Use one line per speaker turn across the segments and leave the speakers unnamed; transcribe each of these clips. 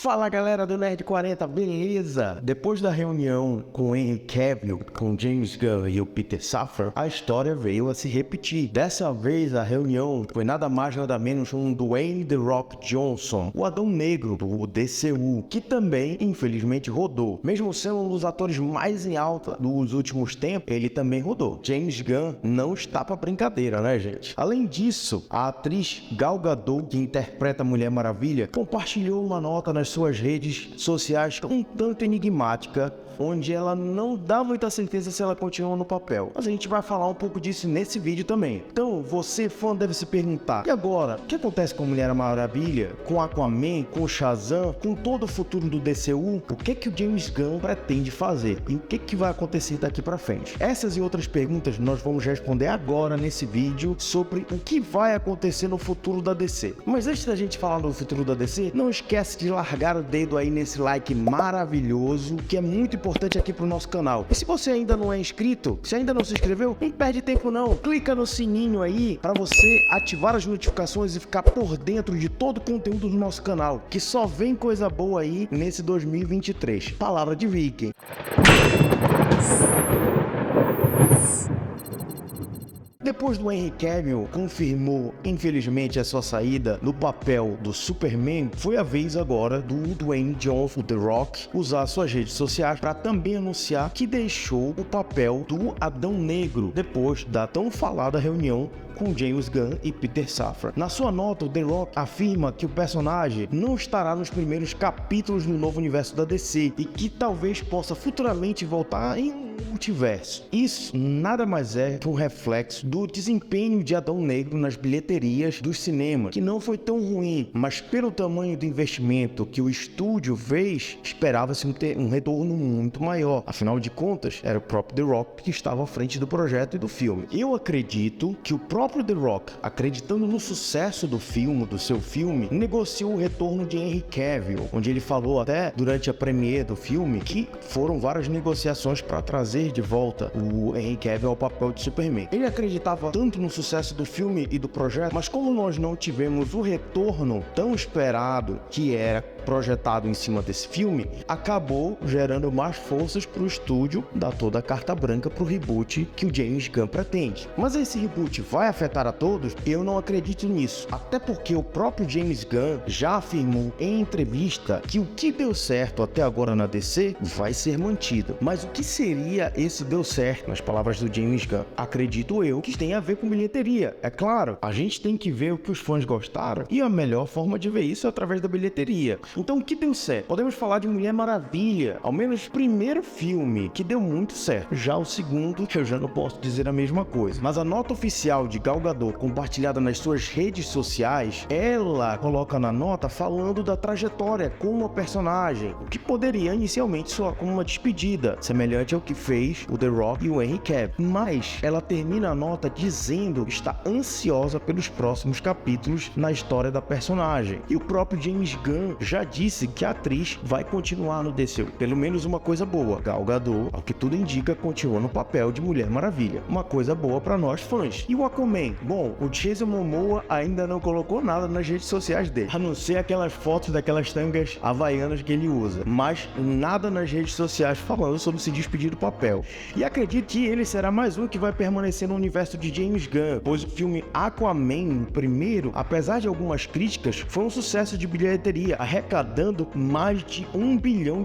Fala galera do Nerd 40, beleza? Depois da reunião com Henry Cavill, com James Gunn e o Peter Safran, a história veio a se repetir. Dessa vez a reunião foi nada mais nada menos um Dwayne The Rock Johnson, o Adão Negro do DCU, que também infelizmente rodou. Mesmo sendo um dos atores mais em alta dos últimos tempos, ele também rodou. James Gunn não está pra brincadeira, né gente? Além disso, a atriz Gal Gadot, que interpreta a Mulher Maravilha, compartilhou uma nota nas suas redes sociais um tanto enigmática, onde ela não dá muita certeza se ela continua no papel. Mas a gente vai falar um pouco disso nesse vídeo também. Então, você fã deve se perguntar, e agora? O que acontece com a Mulher Maravilha, com Aquaman, com Shazam, com todo o futuro do DCU? O que o James Gunn pretende fazer? E o que vai acontecer daqui pra frente? Essas e outras perguntas nós vamos responder agora nesse vídeo sobre o que vai acontecer no futuro da DC. Mas antes da gente falar do futuro da DC, não esquece de largar o dedo aí nesse like maravilhoso, que é muito importante aqui pro nosso canal. E se você ainda não é inscrito, se ainda não se inscreveu, não perde tempo não. Clica no sininho aí para você ativar as notificações e ficar por dentro de todo o conteúdo do nosso canal, que só vem coisa boa aí nesse 2023. Palavra de Viking. Depois do Henry Cavill confirmou, infelizmente, a sua saída no papel do Superman, foi a vez agora do Dwayne Johnson, The Rock, usar suas redes sociais para também anunciar que deixou o papel do Adão Negro depois da tão falada reunião com James Gunn e Peter Safran. Na sua nota, o The Rock afirma que o personagem não estará nos primeiros capítulos do novo universo da DC e que talvez possa futuramente voltar em um multiverso. Isso nada mais é que um reflexo do desempenho de Adão Negro nas bilheterias dos cinemas, que não foi tão ruim, mas pelo tamanho do investimento que o estúdio fez, esperava-se um retorno muito maior. Afinal de contas, era o próprio The Rock que estava à frente do projeto e do filme. Eu acredito que o próprio The Rock, acreditando no sucesso do seu filme, negociou o retorno de Henry Cavill, onde ele falou até durante a premiere do filme que foram várias negociações para trazer de volta o Henry Cavill ao papel de Superman. Ele acreditava tanto no sucesso do filme e do projeto, mas como nós não tivemos o retorno tão esperado que era projetado em cima desse filme, acabou gerando mais forças para o estúdio dar toda a carta branca para o reboot que o James Gunn pretende. Mas esse reboot vai afetar a todos? Eu não acredito nisso, até porque o próprio James Gunn já afirmou em entrevista que o que deu certo até agora na DC vai ser mantido. Mas o que seria esse deu certo, nas palavras do James Gunn? Acredito eu que tem a ver com bilheteria. É claro, a gente tem que ver o que os fãs gostaram e a melhor forma de ver isso é através da bilheteria. Então o que deu certo? Podemos falar de Mulher Maravilha, ao menos o primeiro filme que deu muito certo. Já o segundo, eu já não posso dizer a mesma coisa. Mas a nota oficial de Gal Gadot, compartilhada nas suas redes sociais, ela coloca na nota falando da trajetória como a personagem, o que poderia inicialmente soar como uma despedida, semelhante ao que fez o The Rock e o Henry Cavill. Mas ela termina a nota dizendo que está ansiosa pelos próximos capítulos na história da personagem. E o próprio James Gunn já disse que a atriz vai continuar no DCU. Pelo menos uma coisa boa, Gal Gadot, ao que tudo indica, continua no papel de Mulher Maravilha. Uma coisa boa para nós fãs. E o Aquaman? Bom, o Jason Momoa ainda não colocou nada nas redes sociais dele, a não ser aquelas fotos daquelas tangas havaianas que ele usa, mas nada nas redes sociais falando sobre se despedir do papel. E acredito que ele será mais um que vai permanecer no universo de James Gunn, pois o filme Aquaman, primeiro, apesar de algumas críticas, foi um sucesso de bilheteria, arrecadando mais de $1 bilhão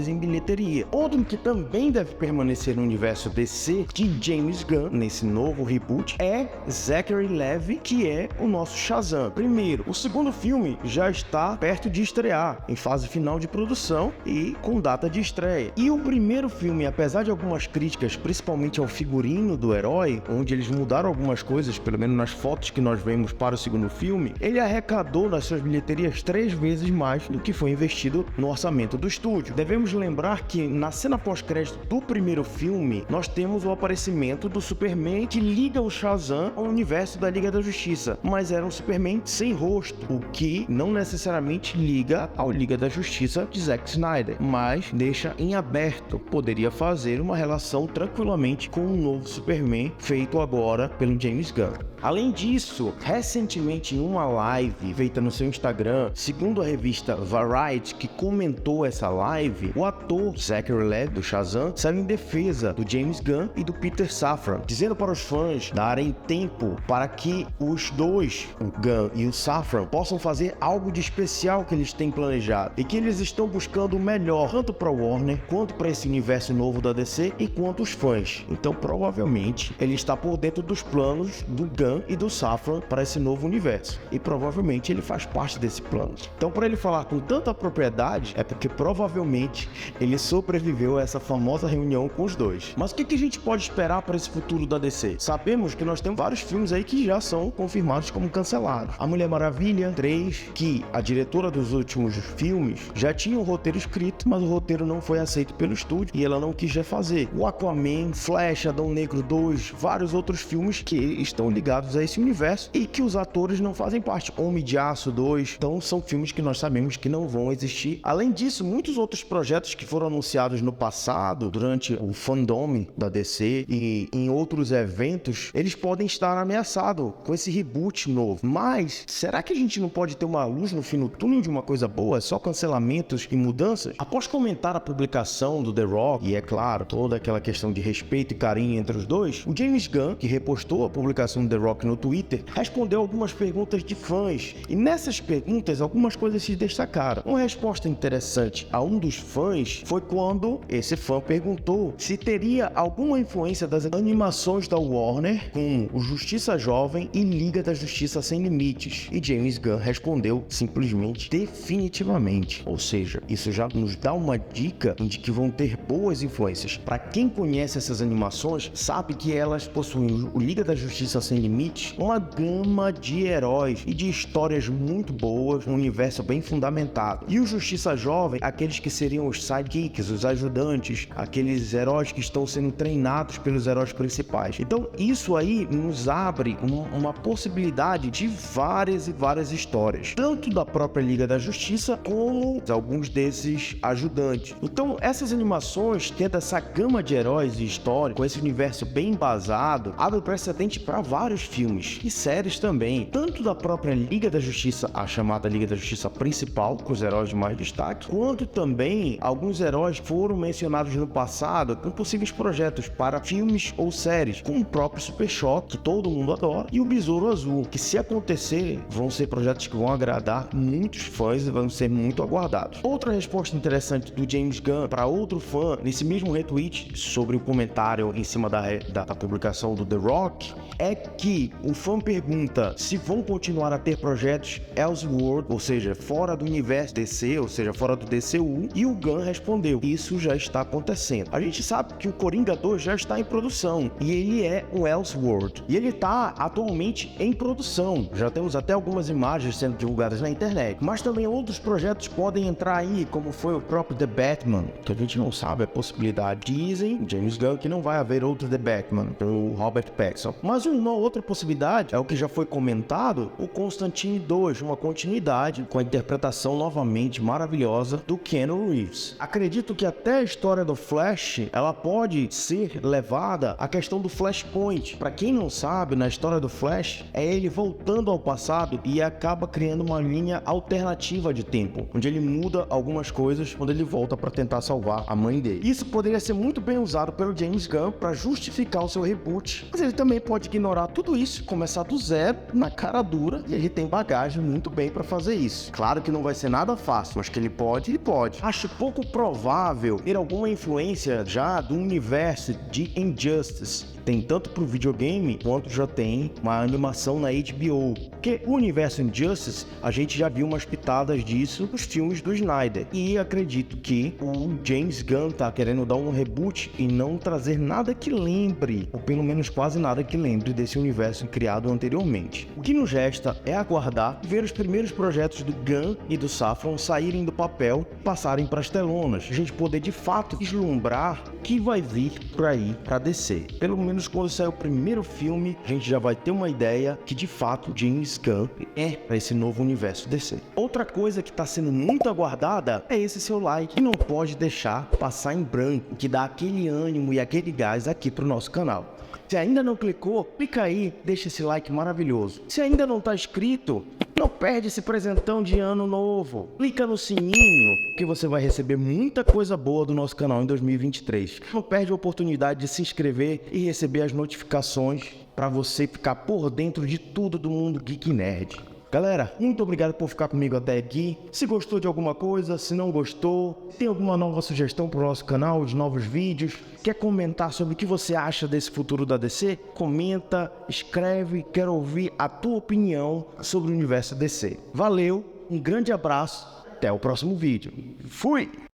em bilheteria. Outro que também deve permanecer no universo DC de James Gunn nesse novo reboot é Zachary Levi, que é o nosso Shazam. Primeiro, o segundo filme já está perto de estrear, em fase final de produção e com data de estreia. E o primeiro filme, apesar de algumas críticas, principalmente ao figurino do herói, onde eles mudaram algumas coisas, pelo menos nas fotos que nós vemos para o segundo filme, ele arrecadou nas suas bilheterias 3 vezes mais do que foi investido no orçamento do estúdio. Devemos lembrar que na cena pós-crédito do primeiro filme, nós temos o aparecimento do Superman que liga o Shazam ao universo da Liga da Justiça, mas era um Superman sem rosto, o que não necessariamente liga ao Liga da Justiça de Zack Snyder, mas deixa em aberto, poderia fazer uma relação tranquilamente com um novo Superman feito agora pelo James Gunn. Além disso, recentemente em uma live feita no seu Instagram, segundo a revista Variety, que comentou essa live, o ator Zachary Levi, do Shazam, saiu em defesa do James Gunn e do Peter Safran, dizendo para os fãs darem tempo para que os dois, o Gunn e o Safran, possam fazer algo de especial que eles têm planejado e que eles estão buscando o melhor, tanto para o Warner, quanto para esse universo novo da DC e quanto os fãs. Então, provavelmente, ele está por dentro dos planos do Gunn e do Safran para esse novo universo. E provavelmente ele faz parte desse plano. Então, para ele falar com tanta propriedade, é porque provavelmente ele sobreviveu a essa famosa reunião com os dois. Mas o que a gente pode esperar para esse futuro da DC? Sabemos que nós temos vários filmes aí que já são confirmados como cancelados. A Mulher Maravilha 3, que a diretora dos últimos filmes já tinha um roteiro escrito, mas o roteiro não foi aceito pelo estúdio e ela não quis refazer. O Aquaman, Flash, Adão Negro 2, vários outros filmes que estão ligados a esse universo e que os atores não fazem parte. Homem de Aço 2, então são filmes que nós sabemos que não vão existir. Além disso, muitos outros projetos que foram anunciados no passado, durante o fandom da DC e em outros eventos, eles podem estar ameaçados com esse reboot novo. Mas, será que a gente não pode ter uma luz no fim do túnel de uma coisa boa? Só cancelamentos e mudanças? Após comentar a publicação do The Rock, e é claro, toda aquela questão de respeito e carinho entre os dois, o James Gunn, que repostou a publicação do The Rock no Twitter, respondeu algumas perguntas de fãs. E nessas perguntas, algumas coisas se destacaram. Uma resposta interessante a um dos fãs foi quando esse fã perguntou se teria alguma influência das animações da Warner com o Justiça Jovem e Liga da Justiça Sem Limites. E James Gunn respondeu simplesmente definitivamente. Ou seja, isso já nos dá uma dica de que vão ter boas influências. Para quem conhece essas animações, sabe que elas possuem o Liga da Justiça Sem Limites, uma gama de heróis e de histórias muito boas, um universo bem fundamentado. E o Justiça Jovem, aqueles que seriam os sidekicks, os ajudantes, aqueles heróis que estão sendo treinados pelos heróis principais. Então isso aí nos abre uma possibilidade de várias e várias histórias, tanto da própria Liga da Justiça como alguns desses ajudantes. Então essas animações, tendo essa gama de heróis e histórias, com esse universo bem embasado, abre precedente para vários filmes e séries também, tanto da própria Liga da Justiça, a chamada Liga da Justiça principal, com os heróis de mais destaque, quanto também alguns heróis foram mencionados no passado com possíveis projetos para filmes ou séries, como o próprio Super Choque, que todo mundo adora, e o Besouro Azul, que se acontecer, vão ser projetos que vão agradar muitos fãs e vão ser muito aguardados. Outra resposta interessante do James Gunn para outro fã, nesse mesmo retweet sobre o comentário em cima da publicação do The Rock, é que o fã pergunta se vão continuar a ter projetos Elseworld, ou seja, fora do universo DC, ou seja, fora do DCU, e o Gunn respondeu: isso já está acontecendo. A gente sabe que o Coringa 2 já está em produção, e ele é um Elseworld, e ele está atualmente em produção. Já temos até algumas imagens sendo divulgadas na internet, mas também outros projetos podem entrar aí, como foi o próprio The Batman, que a gente não sabe a possibilidade. Dizem, James Gunn, que não vai haver outro The Batman, pelo Robert Pattinson. Mas uma outra possibilidade é o que já foi comentado, o Constantine 2, uma continuidade com a interpretação novamente maravilhosa do Keanu Reeves. Acredito que até a história do Flash, ela pode ser levada à questão do Flashpoint. Para quem não sabe, na história do Flash, é ele voltando ao passado e acaba criando uma linha alternativa de tempo, onde ele muda algumas coisas quando ele volta para tentar salvar a mãe dele. Isso poderia ser muito bem usado pelo James Gunn para justificar o seu reboot, mas ele também pode ignorar tudo isso, começar do zero, na cara dura, e ele tem bagagem muito bem para fazer isso. Claro que não vai ser nada fácil, mas que ele pode, ele pode. Acho pouco provável ter alguma influência já do universo de Injustice. Tem tanto pro videogame, quanto já tem uma animação na HBO. Porque o universo Injustice, a gente já viu umas pitadas disso nos filmes do Snyder. E acredito que o James Gunn tá querendo dar um reboot e não trazer nada que lembre, ou pelo menos quase nada que lembre desse universo criado anteriormente. O que nos resta é aguardar e ver os primeiros projetos do Gunn e do Safran saírem do papel e passarem para as telonas. A gente poder de fato vislumbrar o que vai vir por aí para DC. Pelo menos quando sair o primeiro filme filme, a gente já vai ter uma ideia que de fato James Gunn é para esse novo universo DC. Outra coisa que está sendo muito aguardada é esse seu like, que não pode deixar passar em branco, que dá aquele ânimo e aquele gás aqui pro nosso canal. Se ainda não clicou, clica aí, deixa esse like maravilhoso. Se ainda não está inscrito, não perde esse presentão de ano novo. Clica no sininho que você vai receber muita coisa boa do nosso canal em 2023. Não perde a oportunidade de se inscrever e receber as notificações para você ficar por dentro de tudo do mundo Geek Nerd. Galera, muito obrigado por ficar comigo até aqui. Se gostou de alguma coisa, se não gostou, tem alguma nova sugestão para o nosso canal, de novos vídeos, quer comentar sobre o que você acha desse futuro da DC? Comenta, escreve, quero ouvir a tua opinião sobre o universo DC. Valeu, um grande abraço, até o próximo vídeo. Fui!